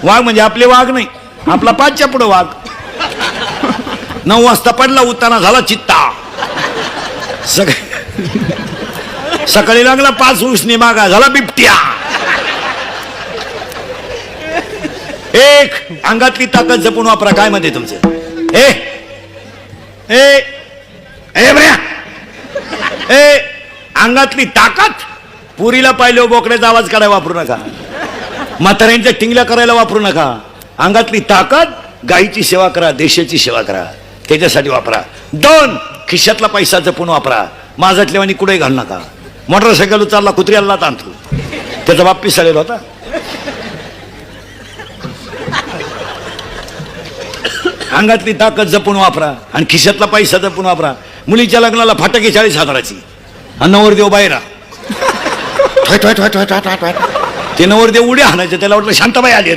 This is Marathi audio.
वाघ म्हणजे आपले वाघ नाही, आपला 5च्या पुढे वाघ. 9 वाजता पडला, उताना झाला चित्ता. सकाळी लागला 5 उसने मागा, झाला बिबट्या. एक अंगातली ताकद जपून वापरा. काय मध्ये तुमचं ए ए ए बऱ्या ए अंगातली ताकद. पुरीला पाहिलं बोकड्याचा आवाज काढायला वापरू नका, म्हाताऱ्यांच्या टिंगल्या करायला वापरू नका. अंगातली ताकद गायीची सेवा करा, देशाची सेवा करा, त्याच्यासाठी वापरा. 2 खिशातला पैसा जपून वापरा. माझ्यातल्यावानी कुठे घालू नका. मोटरसायकल चालला, कुत्र्याला ताणतो, त्याचा बाप पिसाळलेला होता. अंगातली ताकद जपून वापरा आणि खिशातला पैसा जपून वापरा. मुलीच्या लग्नाला फटाके 40,000ची आणि नवरदेव बाहेर. ते नवरदेव उड्या हाणायचे, त्याला वाटलं शांताबाई आली काय.